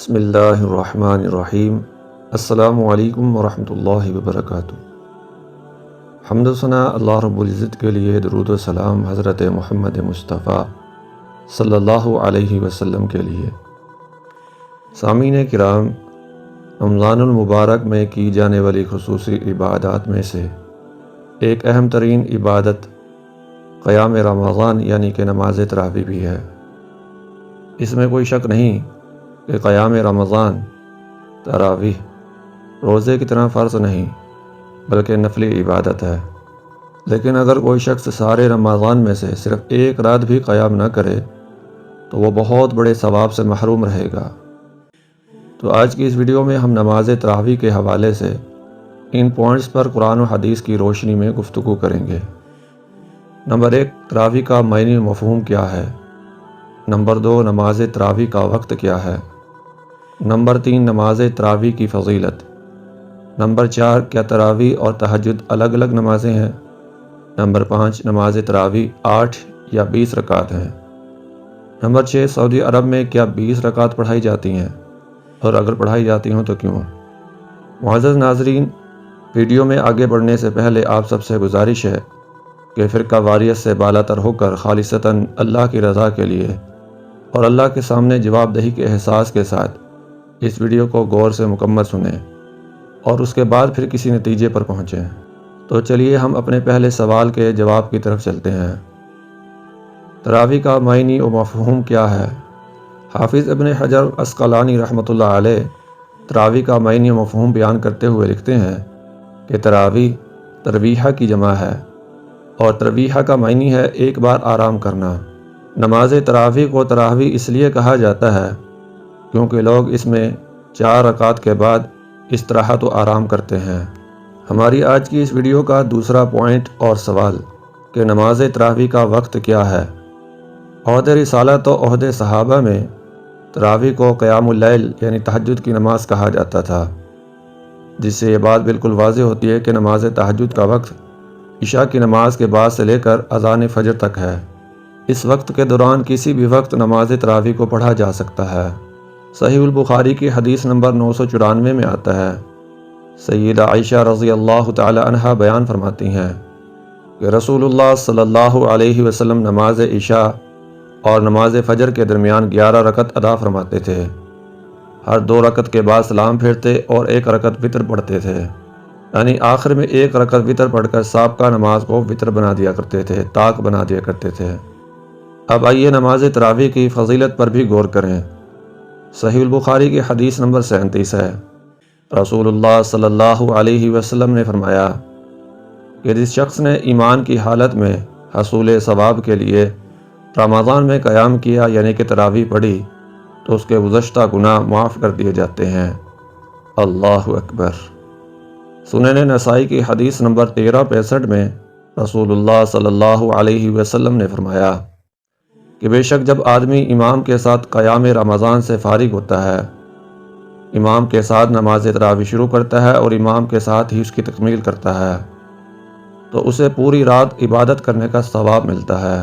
بسم اللہ الرحمن الرحیم۔ السلام علیکم ورحمۃ اللہ وبرکاتہ۔ حمد و ثنا اللہ رب العزت کے لیے، درود و سلام حضرت محمد مصطفیٰ صلی اللہ علیہ وسلم کے لیے۔ سامعین کرام، رمضان المبارک میں کی جانے والی خصوصی عبادات میں سے ایک اہم ترین عبادت قیام رمضان یعنی کہ نماز تراویح بھی ہے۔ اس میں کوئی شک نہیں کہ قیام رمضان تراویح روزے کی طرح فرض نہیں بلکہ نفلی عبادت ہے، لیکن اگر کوئی شخص سارے رمضان میں سے صرف ایک رات بھی قیام نہ کرے تو وہ بہت بڑے ثواب سے محروم رہے گا۔ تو آج کی اس ویڈیو میں ہم نماز تراویح کے حوالے سے ان پوائنٹس پر قرآن و حدیث کی روشنی میں گفتگو کریں گے۔ نمبر 1، تراویح کا معنی و مفہوم کیا ہے؟ نمبر 2، نماز تراویح کا وقت کیا ہے؟ نمبر 3، نماز تراویح کی فضیلت۔ نمبر 4، کیا تراویح اور تہجد الگ الگ نمازیں ہیں؟ نمبر 5، نماز تراویح 8 یا 20 رکعت ہیں؟ نمبر 6، سعودی عرب میں کیا 20 رکعت پڑھائی جاتی ہیں، اور اگر پڑھائی جاتی ہوں تو کیوں؟ معزز ناظرین، ویڈیو میں آگے بڑھنے سے پہلے آپ سب سے گزارش ہے کہ فرقہ واریت سے بالاتر ہو کر خالصتاً اللہ کی رضا کے لیے اور اللہ کے سامنے جواب دہی کے احساس کے ساتھ اس ویڈیو کو غور سے مکمل سنیں اور اس کے بعد پھر کسی نتیجے پر پہنچیں۔ تو چلیے ہم اپنے پہلے سوال کے جواب کی طرف چلتے ہیں۔ تراویح کا معنی و مفہوم کیا ہے؟ حافظ ابن حجر عسقلانی رحمۃ اللہ علیہ تراویح کا معنی و مفہوم بیان کرتے ہوئے لکھتے ہیں کہ تراویح ترویحہ کی جمع ہے، اور ترویحہ کا معنی ہے ایک بار آرام کرنا۔ نماز تراویح کو تراویح اس لیے کہا جاتا ہے کیونکہ لوگ اس میں 4 رکعت کے بعد استراحت و آرام کرتے ہیں۔ ہماری آج کی اس ویڈیو کا دوسرا پوائنٹ اور سوال کہ نماز تراویح کا وقت کیا ہے؟ عہد رسالت و عہد صحابہ میں تراویح کو قیام اللیل یعنی تہجد کی نماز کہا جاتا تھا، جس سے یہ بات بالکل واضح ہوتی ہے کہ نماز تہجد کا وقت عشاء کی نماز کے بعد سے لے کر اذان فجر تک ہے۔ اس وقت کے دوران کسی بھی وقت نماز تراویح کو پڑھا جا سکتا ہے۔ صحیح البخاری کی حدیث نمبر 994 میں آتا ہے، سیدہ عائشہ رضی اللہ تعالی عنہا بیان فرماتی ہیں کہ رسول اللہ صلی اللہ علیہ وسلم نماز عشاء اور نماز فجر کے درمیان 11 رکعت ادا فرماتے تھے۔ ہر 2 رکعت کے بعد سلام پھیرتے اور 1 رکعت وتر پڑھتے تھے، یعنی آخر میں 1 رکعت وتر پڑھ کر سابقہ نماز کو وتر بنا دیا کرتے تھے، طاق بنا دیا کرتے تھے۔ اب آئیے نماز تراویح کی فضیلت پر بھی غور کریں۔ صحیح البخاری کی حدیث نمبر 37 ہے، رسول اللہ صلی اللہ علیہ وسلم نے فرمایا کہ جس شخص نے ایمان کی حالت میں حصول ثواب کے لیے رمضان میں قیام کیا یعنی کہ تراویح پڑھی تو اس کے گزشتہ گناہ معاف کر دیے جاتے ہیں۔ اللہ اکبر۔ سنن نسائی کی حدیث نمبر 1365 میں رسول اللہ صلی اللہ علیہ وسلم نے فرمایا کہ بے شک جب آدمی امام کے ساتھ قیام رمضان سے فارغ ہوتا ہے، امام کے ساتھ نماز تراویح شروع کرتا ہے اور امام کے ساتھ ہی اس کی تکمیل کرتا ہے تو اسے پوری رات عبادت کرنے کا ثواب ملتا ہے۔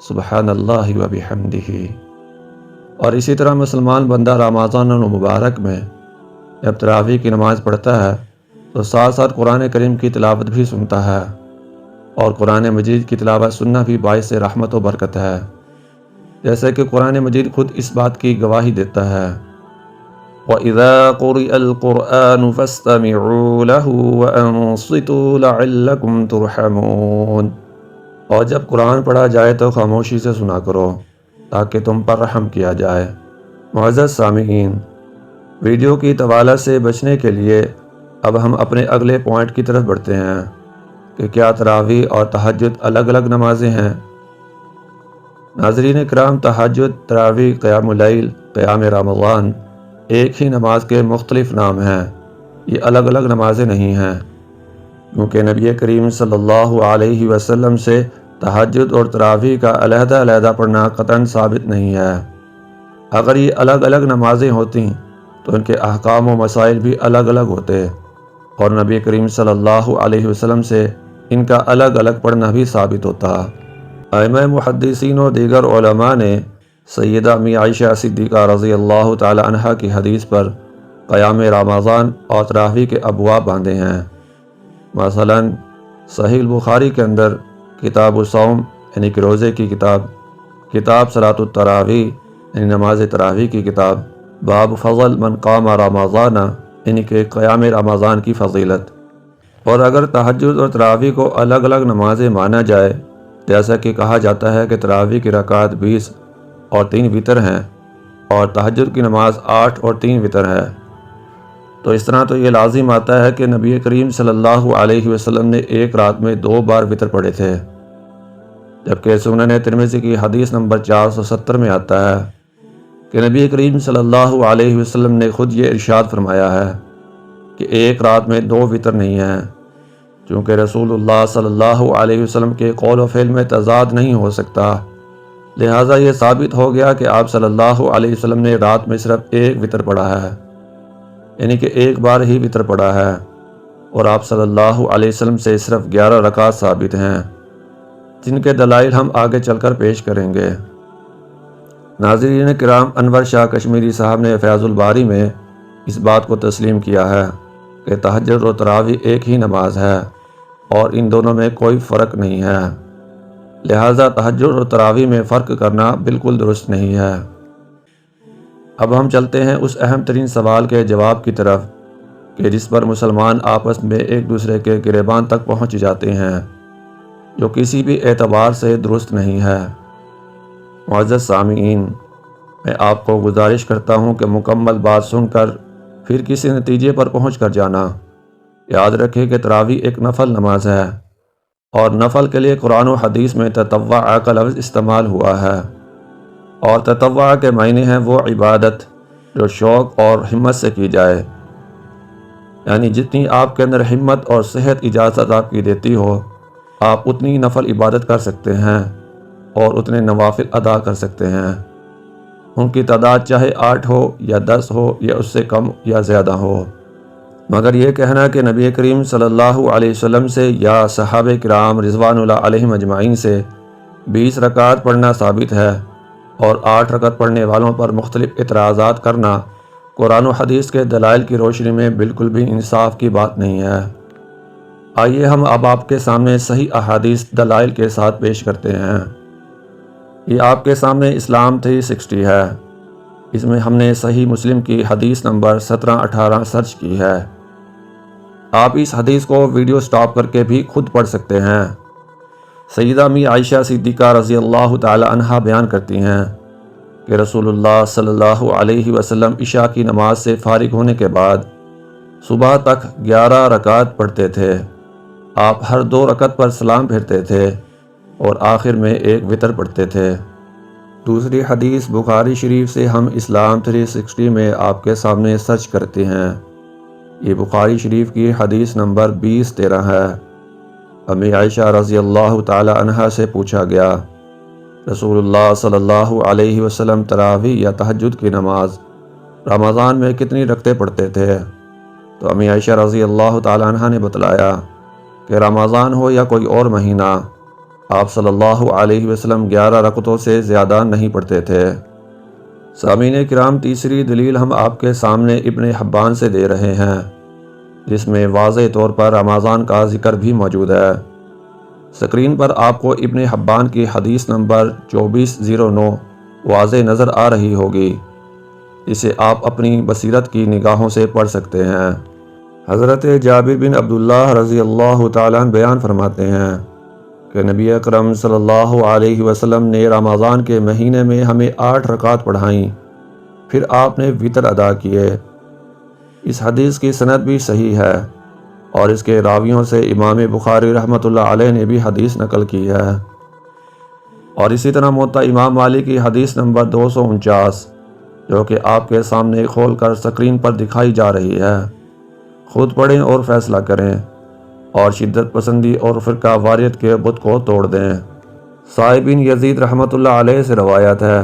سبحان اللہ و بحمدہ۔ اور اسی طرح مسلمان بندہ رمضان المبارک میں جب تراویح کی نماز پڑھتا ہے تو ساتھ ساتھ قرآن کریم کی تلاوت بھی سنتا ہے، اور قرآن مجید کی تلاوت سننا بھی باعث رحمت و برکت ہے، جیسے کہ قرآن مجید خود اس بات کی گواہی دیتا ہے، وَإِذَا قُرِئَ الْقُرْآنُ فَاسْتَمِعُوا لَهُ وَأَنصِتُوا لَعَلَّكُمْ تُرْحَمُونَ۔ اور جب قرآن پڑھا جائے تو خاموشی سے سنا کرو تاکہ تم پر رحم کیا جائے۔ معزز سامعین، ویڈیو کی طوالت سے بچنے کے لیے اب ہم اپنے اگلے پوائنٹ کی طرف بڑھتے ہیں کہ کیا تراویح اور تہجد الگ الگ نمازیں ہیں؟ ناظرین کرام، تہجد، تراویح، قیام اللیل، قیام رمضان ایک ہی نماز کے مختلف نام ہیں، یہ الگ الگ نمازیں نہیں ہیں، کیونکہ نبی کریم صلی اللہ علیہ وسلم سے تہجد اور تراویح کا علیحدہ علیحدہ پڑھنا قطعاً ثابت نہیں ہے۔ اگر یہ الگ الگ نمازیں ہوتیں تو ان کے احکام و مسائل بھی الگ الگ ہوتے، اور نبی کریم صلی اللہ علیہ وسلم سے ان کا الگ الگ پڑھنا بھی ثابت ہوتا۔ ائمہ محدثین و دیگر علماء نے سیدہ امی عائشہ صدیقہ رضی اللہ تعالی عنہا کی حدیث پر قیام رمضان اور تراویح کے ابواب باندھے ہیں۔ مثلا صحیح البخاری کے اندر کتاب الصوم یعنی کہ روزے کی کتاب صلاۃ التراویح یعنی نماز تراویح کی کتاب، باب فضل من قام رمضان یعنی کہ قیام رمضان کی فضیلت۔ اور اگر تہجد اور تراویح کو الگ الگ نمازیں مانا جائے، جیسا کہ کہا جاتا ہے کہ تراویح کی رکعت 20 اور 3 وتر ہیں اور تہجد کی نماز 8 اور 3 وتر ہے، تو اس طرح تو یہ لازم آتا ہے کہ نبی کریم صلی اللہ علیہ وسلم نے ایک رات میں 2 بار وتر پڑھے تھے، جبکہ سنن ترمذی کی حدیث نمبر 470 میں آتا ہے کہ نبی کریم صلی اللہ علیہ وسلم نے خود یہ ارشاد فرمایا ہے کہ ایک رات میں 2 وتر نہیں ہیں، چونکہ رسول اللہ صلی اللہ علیہ وسلم کے قول و فعل میں تضاد نہیں ہو سکتا، لہٰذا یہ ثابت ہو گیا کہ آپ صلی اللہ علیہ وسلم نے رات میں صرف 1 وتر پڑھا ہے، یعنی کہ ایک بار ہی وتر پڑھا ہے، اور آپ صلی اللہ علیہ وسلم سے صرف 11 رکعات ثابت ہیں، جن کے دلائل ہم آگے چل کر پیش کریں گے۔ ناظرین کرام، انور شاہ کشمیری صاحب نے فیض الباری میں اس بات کو تسلیم کیا ہے کہ تہجد و تراویح ایک ہی نماز ہے اور ان دونوں میں کوئی فرق نہیں ہے، لہٰذا تہجد و تراویح میں فرق کرنا بالکل درست نہیں ہے۔ اب ہم چلتے ہیں اس اہم ترین سوال کے جواب کی طرف کہ جس پر مسلمان آپس میں ایک دوسرے کے گریبان تک پہنچ جاتے ہیں، جو کسی بھی اعتبار سے درست نہیں ہے۔ معزز سامعین، میں آپ کو گزارش کرتا ہوں کہ مکمل بات سن کر پھر کسی نتیجے پر پہنچ کر جانا۔ یاد رکھیں کہ تراویح ایک نفل نماز ہے، اور نفل کے لیے قرآن و حدیث میں تطوع کا لفظ استعمال ہوا ہے، اور تطوع کے معنی ہیں وہ عبادت جو شوق اور ہمت سے کی جائے، یعنی جتنی آپ کے اندر ہمت اور صحت اجازت آپ کی دیتی ہو، آپ اتنی نفل عبادت کر سکتے ہیں اور اتنے نوافل ادا کر سکتے ہیں، ان کی تعداد چاہے 8 ہو یا 10 ہو یا اس سے کم یا زیادہ ہو، مگر یہ کہنا کہ نبی کریم صلی اللہ علیہ وسلم سے یا صحابہ کرام رضوان اللہ علیہم اجمعین سے 20 رکعات پڑھنا ثابت ہے اور 8 رکعت پڑھنے والوں پر مختلف اعتراضات کرنا قرآن و حدیث کے دلائل کی روشنی میں بالکل بھی انصاف کی بات نہیں ہے۔ آئیے ہم اب آپ کے سامنے صحیح احادیث دلائل کے ساتھ پیش کرتے ہیں۔ یہ آپ کے سامنے اسلام 360 ہے، اس میں ہم نے صحیح مسلم کی حدیث نمبر 1718 سرچ کی ہے۔ آپ اس حدیث کو ویڈیو سٹاپ کر کے بھی خود پڑھ سکتے ہیں۔ سیدہ امی عائشہ صدیقہ رضی اللہ تعالی عنہا بیان کرتی ہیں کہ رسول اللہ صلی اللہ علیہ وسلم عشاء کی نماز سے فارغ ہونے کے بعد صبح تک 11 رکعات پڑھتے تھے۔ آپ ہر 2 رکعت پر سلام پھیرتے تھے اور آخر میں 1 وتر پڑھتے تھے۔ دوسری حدیث بخاری شریف سے ہم اسلام 360 میں آپ کے سامنے سرچ کرتے ہیں۔ یہ بخاری شریف کی حدیث نمبر 2013 ہے۔ امی عائشہ رضی اللہ تعالی عنہا سے پوچھا گیا، رسول اللہ صلی اللہ علیہ وسلم تراویح یا تہجد کی نماز رمضان میں کتنی رکعتیں پڑھتے تھے؟ تو امی عائشہ رضی اللہ تعالی عنہا نے بتلایا کہ رمضان ہو یا کوئی اور مہینہ، آپ صلی اللہ علیہ وسلم 11 رکعتوں سے زیادہ نہیں پڑھتے تھے۔ سامعین کرام، تیسری دلیل ہم آپ کے سامنے ابن حبان سے دے رہے ہیں، جس میں واضح طور پر رمضان کا ذکر بھی موجود ہے۔ سکرین پر آپ کو ابن حبان کی حدیث نمبر 2409 واضح نظر آ رہی ہوگی، اسے آپ اپنی بصیرت کی نگاہوں سے پڑھ سکتے ہیں۔ حضرت جابر بن عبداللہ رضی اللہ تعالیٰ عنہ بیان فرماتے ہیں کہ نبی اکرم صلی اللہ علیہ وسلم نے رمضان کے مہینے میں ہمیں 8 رکعات پڑھائیں، پھر آپ نے وتر ادا کیے۔ اس حدیث کی سند بھی صحیح ہے اور اس کے راویوں سے امام بخاری رحمۃ اللہ علیہ نے بھی حدیث نقل کی ہے، اور اسی طرح موطا امام مالک کی حدیث نمبر 249 جو کہ آپ کے سامنے کھول کر سکرین پر دکھائی جا رہی ہے۔ خود پڑھیں اور فیصلہ کریں اور شدت پسندی اور فرقہ واریت کے بت کو توڑ دیں۔ سائب بن یزید رحمۃ اللہ علیہ سے روایت ہے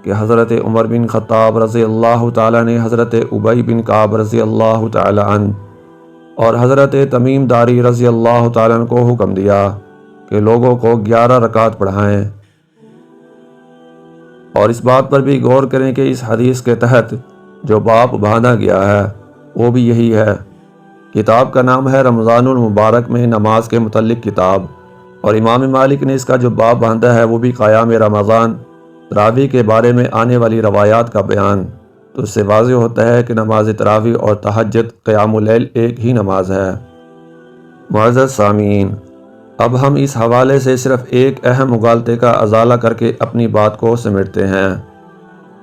کہ حضرت عمر بن خطاب رضی اللہ تعالیٰ نے حضرت ابی بن کعب رضی اللہ تعالیٰ عنہ اور حضرت تمیم داری رضی اللہ تعالیٰ عنہ کو حکم دیا کہ لوگوں کو 11 رکعات پڑھائیں۔ اور اس بات پر بھی غور کریں کہ اس حدیث کے تحت جو باب باندھا گیا ہے وہ بھی یہی ہے۔ کتاب کا نام ہے رمضان المبارک میں نماز کے متعلق کتاب، اور امام مالک نے اس کا جو باب باندھا ہے وہ بھی قیام رمضان، تراویح کے بارے میں آنے والی روایات کا بیان۔ تو اس سے واضح ہوتا ہے کہ نماز تراویح اور تہجد قیام اللیل ایک ہی نماز ہے۔ معزز سامعین، اب ہم اس حوالے سے صرف ایک اہم مغالطے کا ازالہ کر کے اپنی بات کو سمیٹتے ہیں۔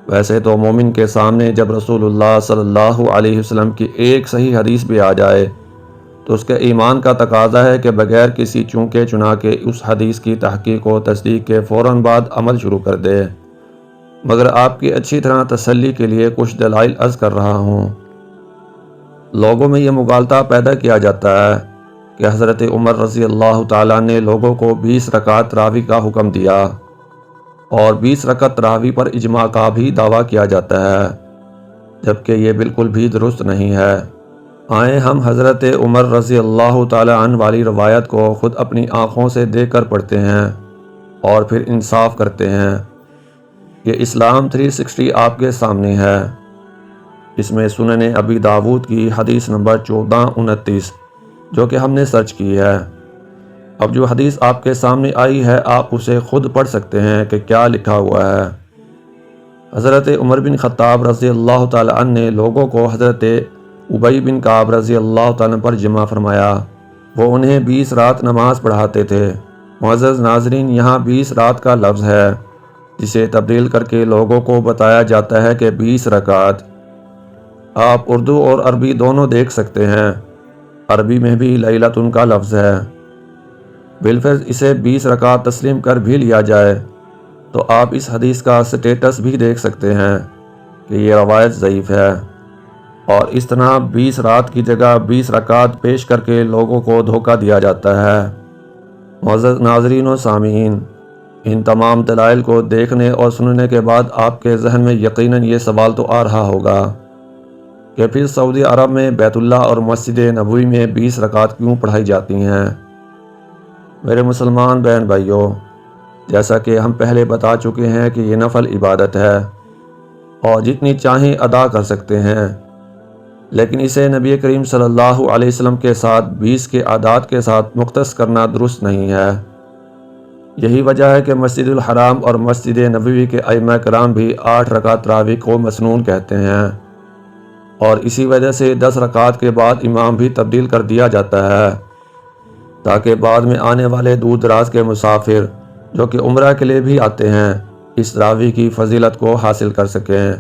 ویسے تو مومن کے سامنے جب رسول اللہ صلی اللہ علیہ وسلم کی ایک صحیح حدیث بھی آ جائے تو اس کے ایمان کا تقاضا ہے کہ بغیر کسی چونکے چنا کے اس حدیث کی تحقیق و تصدیق کے فوراً بعد عمل شروع کر دے۔ مگر آپ کی اچھی طرح تسلی کے لیے کچھ دلائل عرض کر رہا ہوں۔ لوگوں میں یہ مغالطہ پیدا کیا جاتا ہے کہ حضرت عمر رضی اللہ تعالیٰ نے لوگوں کو 20 رکعت تراویح کا حکم دیا، اور 20 رکعت تراویح پر اجماع کا بھی دعویٰ کیا جاتا ہے، جبکہ یہ بالکل بھی درست نہیں ہے۔ آئیں ہم حضرت عمر رضی اللہ تعالیٰ عنہ والی روایت کو خود اپنی آنکھوں سے دیکھ کر پڑھتے ہیں اور پھر انصاف کرتے ہیں۔ یہ اسلام 360 آپ کے سامنے ہے۔ اس میں سنن ابی داود کی حدیث نمبر 1429 جو کہ ہم نے سرچ کی ہے۔ اب جو حدیث آپ کے سامنے آئی ہے آپ اسے خود پڑھ سکتے ہیں کہ کیا لکھا ہوا ہے۔ حضرت عمر بن خطاب رضی اللہ تعالیٰ عنہ نے لوگوں کو حضرت ابی بن کعب رضی اللہ تعالیٰ پر جمع فرمایا۔ وہ انہیں 20 رات نماز پڑھاتے تھے۔ معزز ناظرین، یہاں 20 رات کا لفظ ہے جسے تبدیل کر کے لوگوں کو بتایا جاتا ہے کہ 20 رکعت۔ آپ اردو اور عربی دونوں دیکھ سکتے ہیں۔ عربی میں بھی لیلۃ کا لفظ ہے۔ بالفرض اسے 20 رکعت تسلیم کر بھی لیا جائے تو آپ اس حدیث کا سٹیٹس بھی دیکھ سکتے ہیں کہ یہ روایت ضعیف ہے، اور اس طرح 20 رات کی جگہ 20 رکعت پیش کر کے لوگوں کو دھوکہ دیا جاتا ہے۔ معزز ناظرین و سامعین، ان تمام دلائل کو دیکھنے اور سننے کے بعد آپ کے ذہن میں یقیناً یہ سوال تو آ رہا ہوگا کہ پھر سعودی عرب میں بیت اللہ اور مسجد نبوی میں 20 رکعت کیوں پڑھائی جاتی ہیں؟ میرے مسلمان بہن بھائیوں، جیسا کہ ہم پہلے بتا چکے ہیں کہ یہ نفل عبادت ہے اور جتنی چاہیں ادا کر سکتے ہیں، لیکن اسے نبی کریم صلی اللہ علیہ وسلم کے ساتھ 20 کے اعداد کے ساتھ مختص کرنا درست نہیں ہے۔ یہی وجہ ہے کہ مسجد الحرام اور مسجد نبوی کے ائمہ کرام بھی 8 رکعت تراویح کو مسنون کہتے ہیں، اور اسی وجہ سے 10 رکعت کے بعد امام بھی تبدیل کر دیا جاتا ہے تاکہ بعد میں آنے والے دور دراز کے مسافر جو کہ عمرہ کے لیے بھی آتے ہیں اس تراویح کی فضیلت کو حاصل کر سکیں۔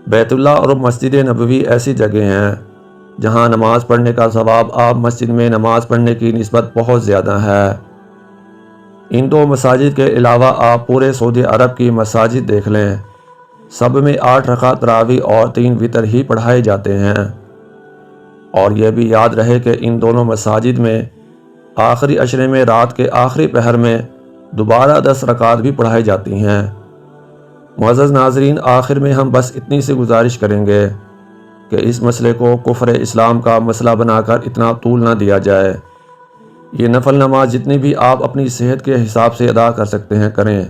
بیت اللہ اور مسجد نبوی ایسی جگہ ہیں جہاں نماز پڑھنے کا ثواب آپ مسجد میں نماز پڑھنے کی نسبت بہت زیادہ ہے۔ ان 2 مساجد کے علاوہ آپ پورے سعودی عرب کی مساجد دیکھ لیں، سب میں 8 رکعت تراویح اور 3 وتر ہی پڑھائے جاتے ہیں۔ اور یہ بھی یاد رہے کہ ان دونوں مساجد میں آخری عشرے میں رات کے آخری پہر میں دوبارہ 10 رکعت بھی پڑھائی جاتی ہیں۔ معزز ناظرین، آخر میں ہم بس اتنی سی گزارش کریں گے کہ اس مسئلے کو کفر اسلام کا مسئلہ بنا کر اتنا طول نہ دیا جائے۔ یہ نفل نماز جتنی بھی آپ اپنی صحت کے حساب سے ادا کر سکتے ہیں کریں،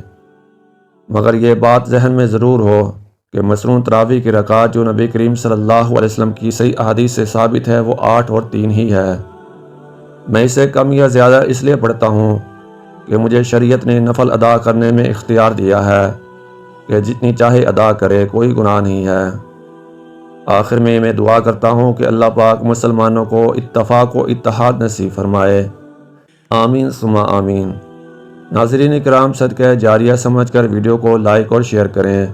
مگر یہ بات ذہن میں ضرور ہو کہ مسنون تراویح کی رکعت جو نبی کریم صلی اللہ علیہ وسلم کی صحیح احادیث سے ثابت ہے وہ 8 اور 3 ہی ہے۔ میں اسے کم یا زیادہ اس لیے پڑھتا ہوں کہ مجھے شریعت نے نفل ادا کرنے میں اختیار دیا ہے کہ جتنی چاہے ادا کرے، کوئی گناہ نہیں ہے۔ آخر میں دعا کرتا ہوں کہ اللہ پاک مسلمانوں کو اتفاق و اتحاد نصیب فرمائے، آمین ثم آمین۔ ناظرین کرام، صدقہ جاریہ سمجھ کر ویڈیو کو لائک اور شیئر کریں،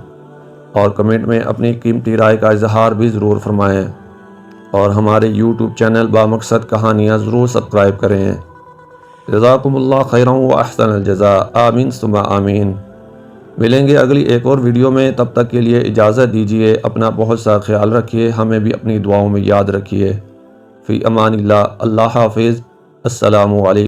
اور کمنٹ میں اپنی قیمتی رائے کا اظہار بھی ضرور فرمائیں، اور ہمارے یوٹیوب چینل بامقصد کہانیاں ضرور سبسکرائب کریں۔ جزاکم اللہ خیرا و احسن الجزاء، آمین ثم آمین۔ ملیں گے اگلی ایک اور ویڈیو میں، تب تک کے لیے اجازت دیجیے۔ اپنا بہت سا خیال رکھیے، ہمیں بھی اپنی دعاؤں میں یاد رکھیے۔ فی امان اللہ، اللہ حافظ، السلام علیکم۔